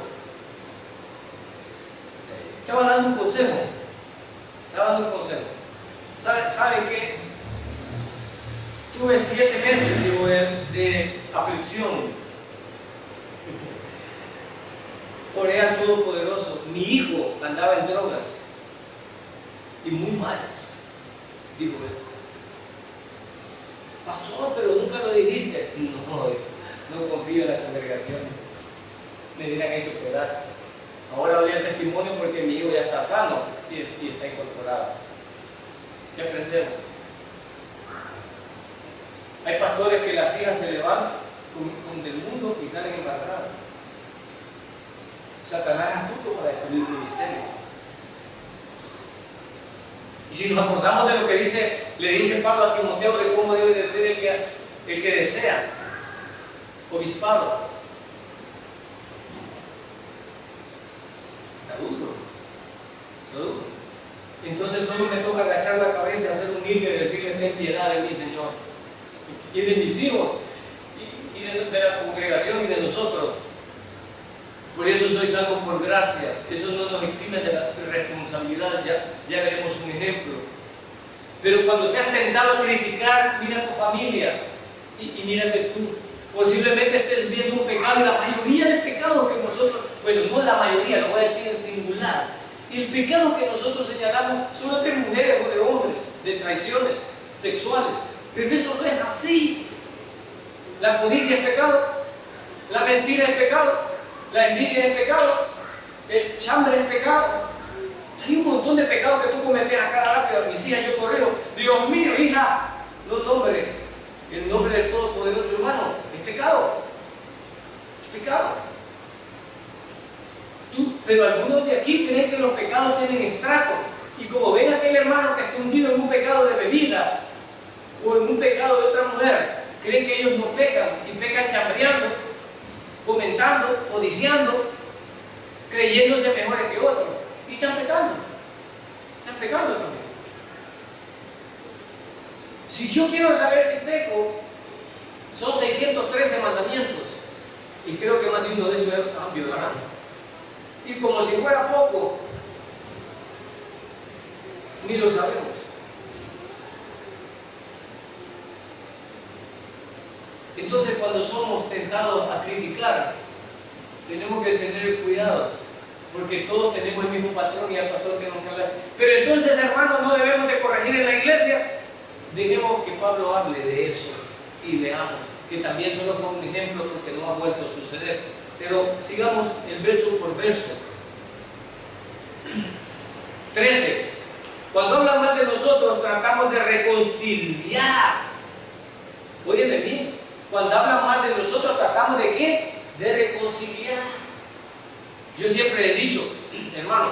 Estaba dando un consejo. ¿Saben qué? Tuve 7 meses de aflicción. Por el Todopoderoso, mi hijo andaba en drogas y muy malas, dijo él. Pastor, pero nunca lo dijiste. No confío en la congregación. Me hubieran hecho pedazos. Ahora doy el testimonio porque mi hijo ya está sano y está incorporado. ¿Qué aprendemos? Hay pastores que las hijas se levantan con del mundo y salen embarazadas. Satanás es astuto para destruir el ministerio. Y si nos acordamos de lo que le dice Pablo a Timoteo de cómo debe de ser el que desea obispado. Está duro. Entonces solo me toca agachar la cabeza, hacer humilde y decirle: ten piedad de mí, Señor. y de mis hijos, y de la congregación y de nosotros. Por eso soy salvo por gracia. Eso no nos exime de la responsabilidad, ya veremos un ejemplo. Pero cuando seas tentado a criticar, mira a tu familia y mírate tú. Posiblemente estés viendo un pecado, y la mayoría de pecados que nosotros, bueno, no la mayoría, lo voy a decir en singular, el pecado que nosotros señalamos son los de mujeres o de hombres, de traiciones sexuales. Pero eso no es así. La codicia es pecado, la mentira es pecado, la envidia es pecado, el chambre es pecado. Hay un montón de pecados que tú cometes a cada rápido. A mis hijas yo corrijo: Dios mío, hija, no nombre el nombre del Todopoderoso, hermano. Es pecado. Es pecado. Pero algunos de aquí creen que los pecados tienen estrato. Y como ven a aquel hermano que está hundido en un pecado de bebida o en un pecado de otra mujer, creen que ellos no pecan y pecan chambreando, comentando, codiciando, creyéndose mejores que otros. Y están pecando. Están pecando también. Si yo quiero saber si peco, son 613 mandamientos. Y creo que más de uno de ellos han violado. Y como si fuera poco, ni lo sabemos. Entonces, cuando somos tentados a criticar, tenemos que tener cuidado, porque todos tenemos el mismo patrón y el patrón que nos habla. Pero entonces, hermanos, no debemos de corregir en la iglesia. Dejemos que Pablo hable de eso y veamos que también solo fue un ejemplo, porque no ha vuelto a suceder. Pero sigamos el verso por verso. 13. Cuando hablan mal de nosotros, tratamos de reconciliar. Óyeme bien. Cuando hablan mal de nosotros, tratamos de ¿qué? De reconciliar. Yo siempre he dicho, hermano,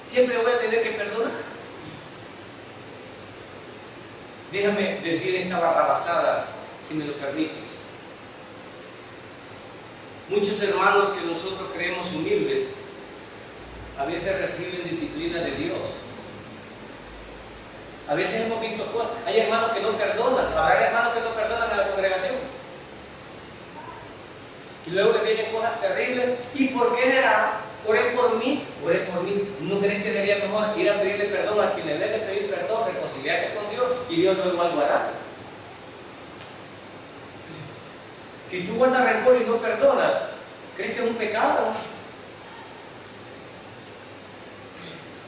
siempre voy a tener que perdonar. Déjame decir esta barrabasada, si me lo permites. Muchos hermanos que nosotros creemos humildes, a veces reciben disciplina de Dios. A veces hemos visto cosas. Hay hermanos que no perdonan. Habrá hermanos que no perdonan en la congregación. Y luego le vienen cosas terribles. ¿Y por qué será? Oré por mí. Oré por mí. ¿No crees que sería mejor ir a pedirle perdón a quien le debe pedir perdón, reconciliarte con Dios, y Dios luego algo hará? Si tú guardas rencor y no perdonas, ¿crees que es un pecado?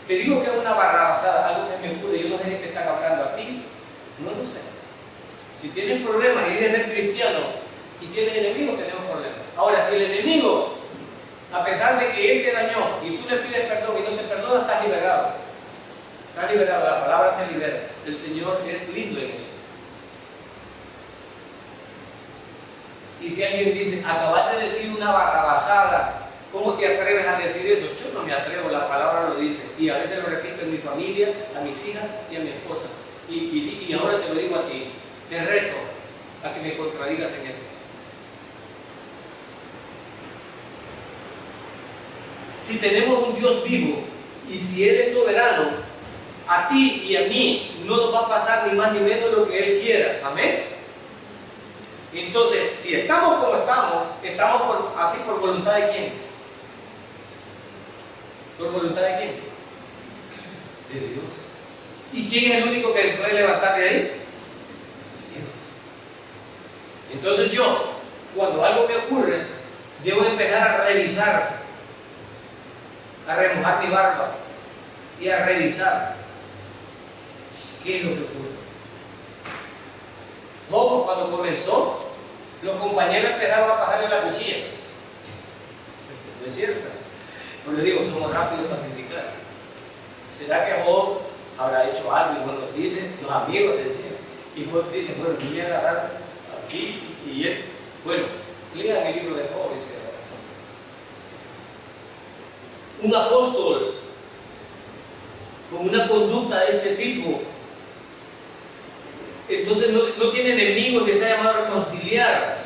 Te digo que es una barrabasada, algo que me ocurre. Yo no sé si te están hablando a ti, no lo sé. Si tienes problemas y eres cristiano y tienes enemigos, tenemos problemas. Ahora, si el enemigo, a pesar de que él te dañó y tú le pides perdón y no te perdonas, estás liberado. Estás liberado, la palabra te libera. El Señor es lindo en eso. Y si alguien dice: acabas de decir una barrabasada, ¿cómo te atreves a decir eso? Yo no me atrevo, la palabra lo dice. Y a veces lo repito en mi familia, a mis hijas y a mi esposa. Y ahora te lo digo a ti. Te reto a que me contradigas en esto. Si tenemos un Dios vivo y si Él es soberano, a ti y a mí no nos va a pasar ni más ni menos lo que Él quiera. Amén. Entonces, si estamos como estamos así por voluntad de ¿quién? ¿Por voluntad de quién? De Dios. ¿Y quién es el único que puede levantar de ahí? Dios. Entonces yo, cuando algo me ocurre, debo empezar a revisar, a remojar mi barba y a revisar qué es lo que ocurre. Job, cuando comenzó, los compañeros empezaron a pasarle la cuchilla. ¿No es cierto? No le digo, somos rápidos para criticar. ¿Será que Job habrá hecho algo? Y nos dicen, los amigos decían. Y Job dice: bueno, yo voy a agarrar aquí y él. Bueno, lean el libro de Job, dice. Un apóstol con una conducta de este tipo, entonces no tiene enemigos y está llamado a reconciliar.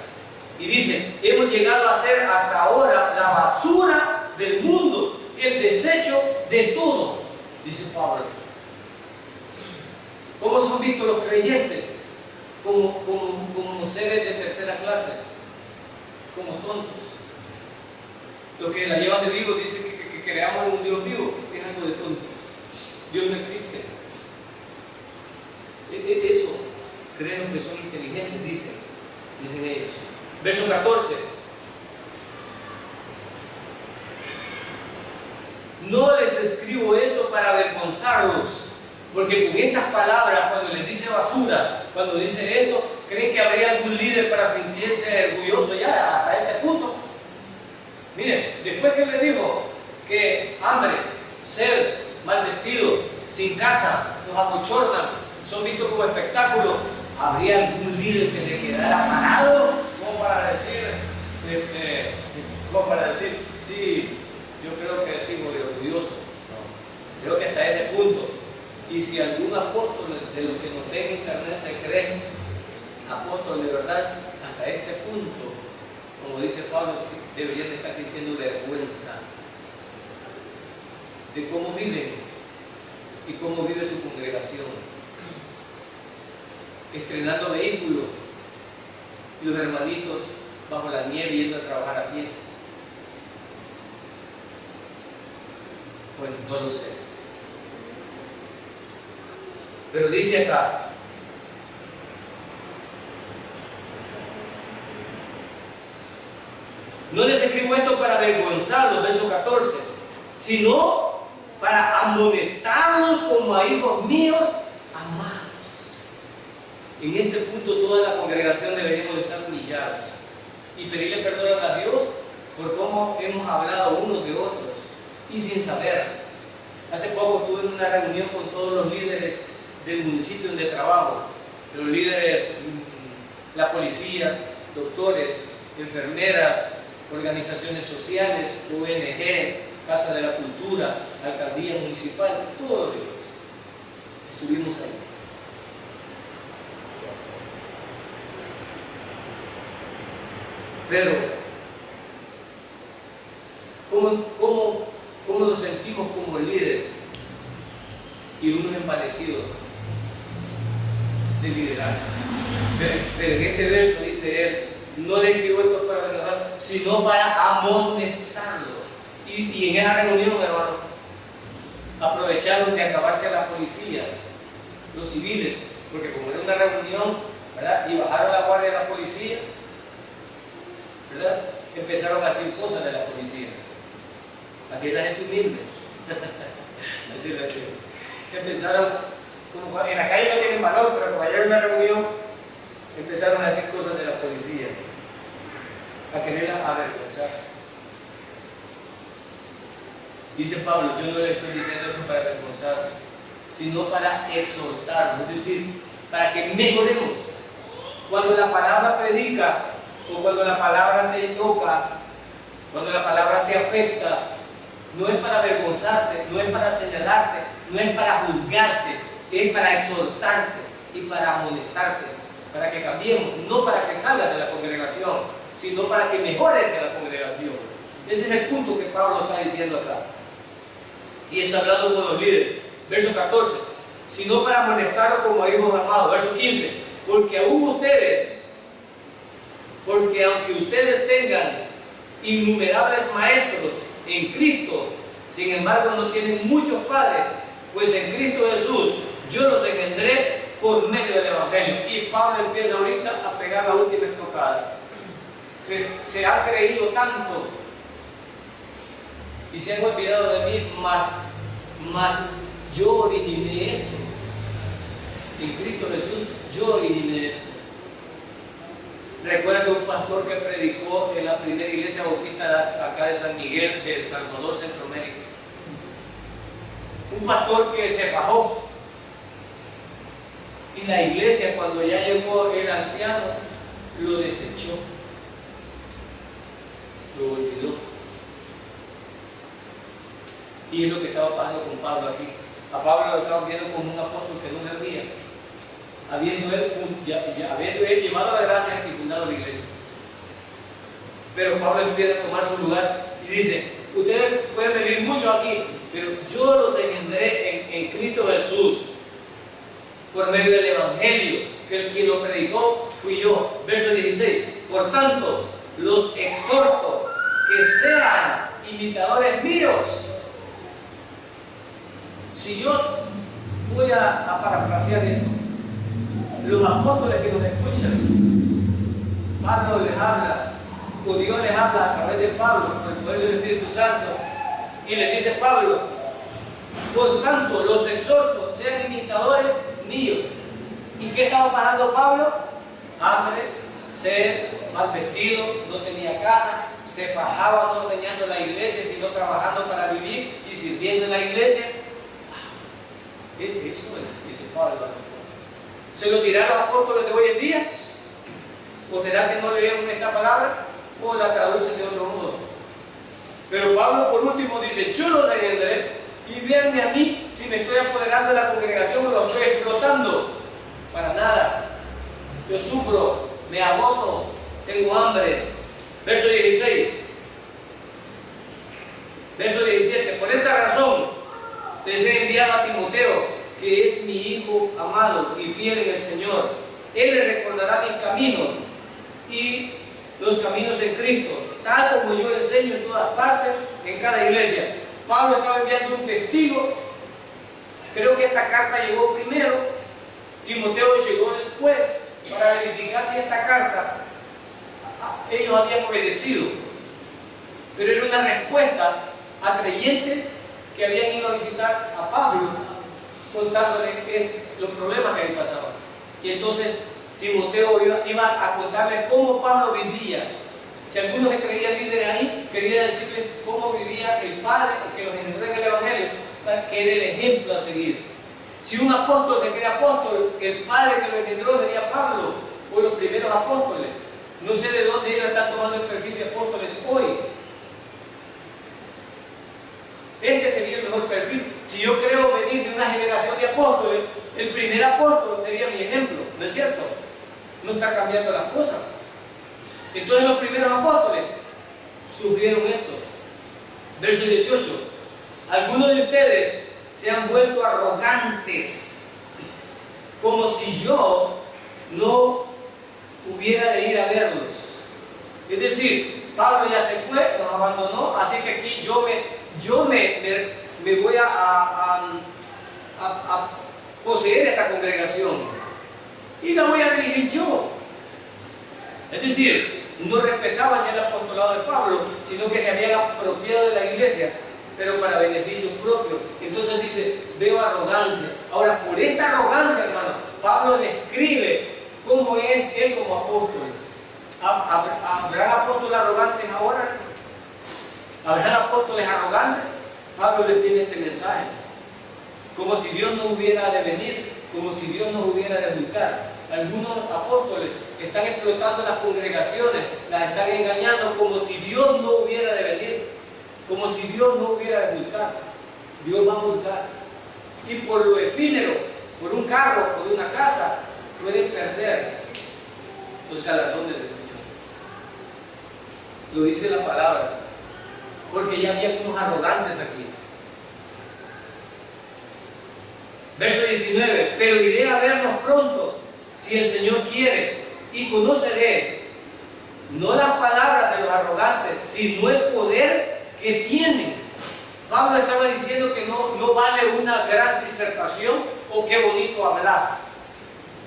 Y dice: hemos llegado a ser hasta ahora la basura del mundo, el desecho de todo, dice Pablo. ¿Cómo son vistos los creyentes? como seres de tercera clase, como tontos. Los que la llevan de vivo dicen que creamos en un Dios vivo, es algo de tontos. Dios no existe. Eso, creen que son inteligentes, dicen ellos. Verso 14. No les escribo esto para avergonzarlos, porque con estas palabras, cuando les dice basura, cuando dice esto, creen que habría algún líder para sentirse orgulloso ya a este punto. Miren, después que les dijo que hambre, sed, mal vestido, sin casa, los abochornan, son vistos como espectáculo, ¿habría algún líder que le quedara parado como para decir, sí, yo creo que es hijo de orgulloso? No. Creo que hasta este punto. Y si algún apóstol de los que nos ven en internet se cree apóstol de verdad, hasta este punto, como dice Pablo, deberían de estar sintiendo vergüenza de cómo viven y cómo vive su congregación, estrenando vehículos y los hermanitos bajo la nieve yendo a trabajar a pie. Bueno, no lo sé. Pero dice acá, no les escribo esto para avergonzarlos, verso 14, sino para amonestarlos como a hijos míos amados. En este punto toda la congregación deberíamos estar humillados y pedirle perdón a Dios por cómo hemos hablado unos de otros y sin saber. Hace poco estuve en una reunión con todos los líderes del municipio donde trabajo, los líderes, la policía, doctores, enfermeras, organizaciones sociales, ONG, Casa de la Cultura, Alcaldía Municipal, todos ellos estuvimos ahí. Pero, ¿cómo nos sentimos como líderes y unos emparecidos de liderazgo? Pero en este verso dice él, no le escribo esto para avergonzar, sino para amonestarlo. Y en esa reunión, hermano, aprovecharon de acabarse a la policía, los civiles, porque como era una reunión, ¿verdad? Y bajaron la guardia de la policía, ¿verdad? Empezaron a decir cosas de la policía. Así es la gente humilde. Así es la gente. Empezaron, como en la calle no tienen valor, pero como ayer en una reunión, empezaron a decir cosas de la policía, a quererla avergonzar. Dice Pablo, yo no le estoy diciendo esto para avergonzar, sino para exhortar, es decir, para que mejoremos. Cuando la palabra predica, o cuando la palabra te toca, cuando la palabra te afecta, no es para avergonzarte, no es para señalarte, no es para juzgarte, es para exhortarte y para amonestarte, para que cambiemos, no para que salgas de la congregación, sino para que mejores en la congregación. Ese es el punto que Pablo está diciendo acá. Y está hablando con los líderes. Verso 14, sino para amonestaros como a hijos amados. Verso 15, porque aunque ustedes tengan innumerables maestros en Cristo, sin embargo no tienen muchos padres, pues en Cristo Jesús yo los engendré por medio del Evangelio. Y Pablo empieza ahorita a pegar la última estocada. Se ha creído tanto y se han olvidado de mí, mas yo originé esto. En Cristo Jesús yo originé esto. Recuerdo un pastor que predicó en la primera iglesia bautista acá de San Miguel, de El Salvador, Centroamérica. Un pastor que se fajó. Y la iglesia, cuando ya llegó el anciano, lo desechó. Lo olvidó. Y es lo que estaba pasando con Pablo aquí. A Pablo lo estaban viendo como un apóstol que no servía, habiendo él llevado la gracia y fundado la iglesia. Pero Pablo empieza a tomar su lugar y dice, ustedes pueden venir muchos aquí, pero yo los engendré en Cristo Jesús por medio del Evangelio. que el que lo predicó fui yo. Verso 16. Por tanto, los exhorto que sean imitadores míos. Si yo voy a parafrasear esto, los apóstoles que nos escuchan, Pablo les habla, o Dios les habla a través de Pablo, por el poder del Espíritu Santo, y les dice Pablo, por tanto, los exhorto, sean imitadores míos. ¿Y qué estaba pasando Pablo? Hambre, sed, mal vestido, no tenía casa, se fajaba no dañando la iglesia, sino trabajando para vivir y sirviendo en la iglesia. Eso es, dice Pablo. ¿Se lo dirán los apóstoles de hoy en día? ¿O será que no leyeron esta palabra? ¿O la traducen de otro modo? Pero Pablo por último dice, yo los engendraré y véanme a mí si me estoy apoderando de la congregación o los estoy explotando. Para nada. Yo sufro, me agoto, tengo hambre. Verso 16. Verso 17. Por esta razón les he enviado a Timoteo, que es mi hijo amado y fiel en el Señor. Él le recordará mis caminos y los caminos en Cristo, tal como yo enseño en todas partes, en cada iglesia. Pablo estaba enviando un testigo. Creo que esta carta llegó primero, Timoteo llegó después, para verificar si esta carta ellos habían obedecido. Pero era una respuesta a creyentes que habían ido a visitar a Pablo, contándole los problemas que habían pasado. Y entonces Timoteo iba a contarles cómo Pablo vivía. Si algunos se creían líderes ahí, quería decirles cómo vivía el Padre que los engendró en el Evangelio, que era el ejemplo a seguir. Si un apóstol se cree apóstol, el Padre que lo engendró sería Pablo, o los primeros apóstoles. No sé de dónde ellos están tomando el perfil de apóstoles hoy. Este sería el mejor perfil. Si yo creo venir de una generación de apóstoles, el primer apóstol sería mi ejemplo, ¿no es cierto? No está cambiando las cosas. Entonces los primeros apóstoles sufrieron estos. Verso 18. Algunos de ustedes se han vuelto arrogantes, como si yo no hubiera de ir a verlos. Es decir, Pablo ya se fue, nos abandonó, así que aquí yo me voy a poseer esta congregación y la voy a dirigir yo. Es decir, no respetaban ya el apostolado de Pablo, sino que se habían apropiado de la iglesia, pero para beneficio propio. Entonces dice, veo arrogancia. Ahora, por esta arrogancia, hermano, Pablo describe cómo es él como apóstol. ¿Habrán apóstoles arrogantes ahora? ¿Habrán apóstoles arrogantes? Pablo les tiene este mensaje. Como si Dios no hubiera de venir, como si Dios no hubiera de buscar. Algunos apóstoles están explotando las congregaciones, las están engañando como si Dios no hubiera de venir, como si Dios no hubiera de buscar. Dios va a buscar. Y por lo efímero, por un carro, por una casa, pueden perder los galardones del Señor. Lo dice la palabra, porque ya había unos arrogantes aquí. Verso 19, pero iré a verlos pronto, si el Señor quiere, y conoceré no las palabras de los arrogantes, sino el poder que tienen. Pablo estaba diciendo que no vale una gran disertación o qué bonito hablas,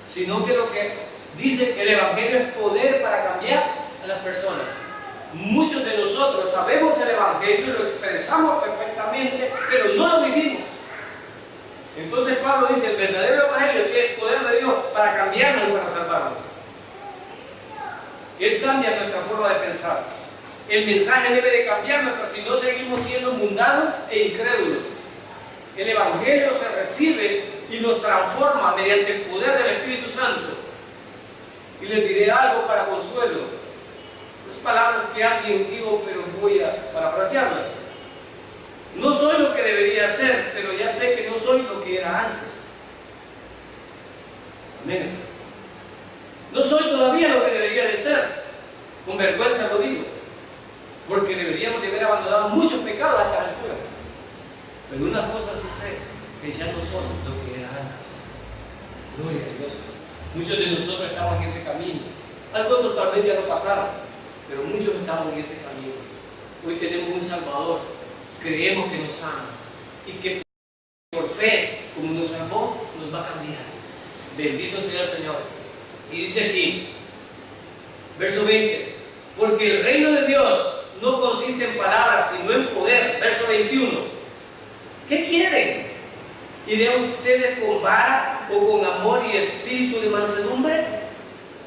sino que lo que dice que el Evangelio es poder para cambiar a las personas. Muchos de nosotros sabemos el Evangelio y lo expresamos perfectamente, pero no lo vivimos. Entonces Pablo dice, el verdadero Evangelio tiene el poder de Dios para cambiarnos y para salvarnos. Él cambia nuestra forma de pensar. El mensaje debe de cambiarnos, si no seguimos siendo mundanos e incrédulos. El Evangelio se recibe y nos transforma mediante el poder del Espíritu Santo. Y les diré algo para consuelo. Las palabras que alguien dijo, pero voy a parafrasearlas. No soy lo que debería ser, pero ya sé que no soy lo que era antes. Amén. No soy todavía lo que debería de ser. Con vergüenza lo digo. Porque deberíamos de haber abandonado muchos pecados a esta altura. Pero una cosa sí sé, que ya no son lo que era antes. Gloria a Dios. Muchos de nosotros estamos en ese camino. Algunos tal vez ya lo pasaron, pero muchos estamos en ese camino. Hoy tenemos un Salvador, creemos que nos ama y que por fe, como nos salvó, nos va a cambiar. Bendito sea el Señor. Y dice aquí, verso 20, porque el reino de Dios no consiste en palabras, sino en poder. Verso 21, ¿qué quieren? ¿Irán ustedes con vara o con amor y espíritu de mansedumbre?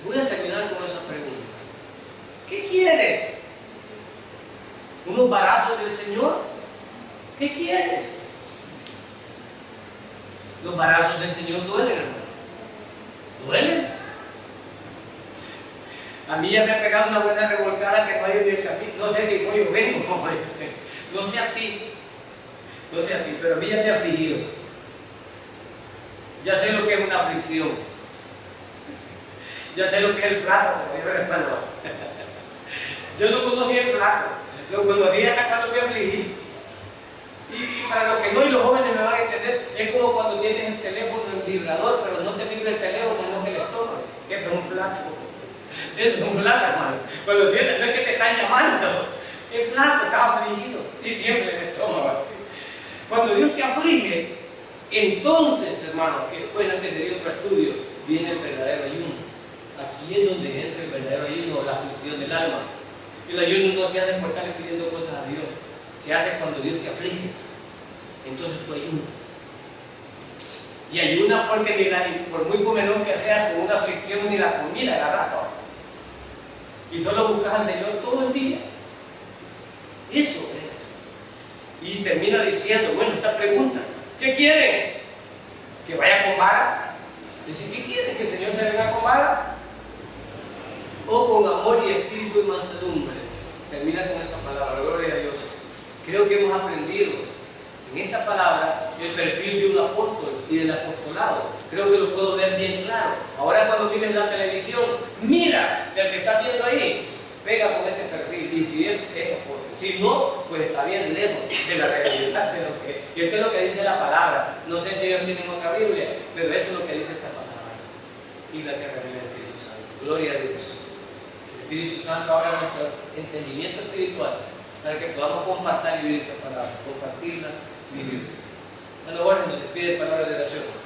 Voy a terminar con esa pregunta. ¿Qué quieres? ¿Unos varazos del Señor? ¿Qué quieres? Los varazos del Señor duelen, hermano. ¿Duelen? A mí ya me ha pegado una buena revolcada que no hay en el camino. No sé qué yo vengo, no sé a ti, pero a mí ya me ha afligido. Ya sé lo que es una aflicción. Ya sé lo que es el flaco, como dijo el hermano. Yo no conocía el flaco, lo conocí hasta cuando me afligí. Y para los que no y los jóvenes me van a entender, es como cuando tienes el teléfono en vibrador, pero no te vibra el teléfono, no el estómago. Eso es un flaco. Eso es un flaco, hermano. Cuando sientes, no es que te están llamando, es flaco, estás afligido y tiembla el estómago así. Cuando Dios te aflige, entonces, hermano, que después antes de ir a otro estudio, viene el verdadero ayuno. Aquí es donde entra el verdadero ayuno, la aflicción del alma. El ayuno no se hace por estarle pidiendo cosas a Dios, se hace cuando Dios te aflige. Entonces tú ayunas. Y ayunas porque ni por muy comelón que seas con una aflicción ni la comida agarras. Y solo buscas al Señor todo el día. Eso es. Y termina diciendo, bueno, esta pregunta, ¿qué quieren? ¿Que vaya con vara? Dice, ¿qué quieren? ¿Que el Señor se venga con vara? ¿O con amor y espíritu y mansedumbre? Termina con esa palabra, gloria a Dios. Creo que hemos aprendido en esta palabra el perfil de un apóstol y del apostolado. Creo que lo puedo ver bien claro. Ahora cuando vives en la televisión, mira, si el que está viendo ahí, pega con este perfil. Y si es apóstol, si no, pues está bien lejos de la realidad de lo que. Y esto es lo que dice la palabra. No sé si ellos tienen otra Biblia, pero eso es lo que dice esta palabra. Y la que revela el Espíritu Santo. Gloria a Dios. El Espíritu Santo abra nuestro entendimiento espiritual para que podamos compartir y vivir esta palabra, compartirla y vivirla. Bueno, Jorge, nos despide palabras de oración.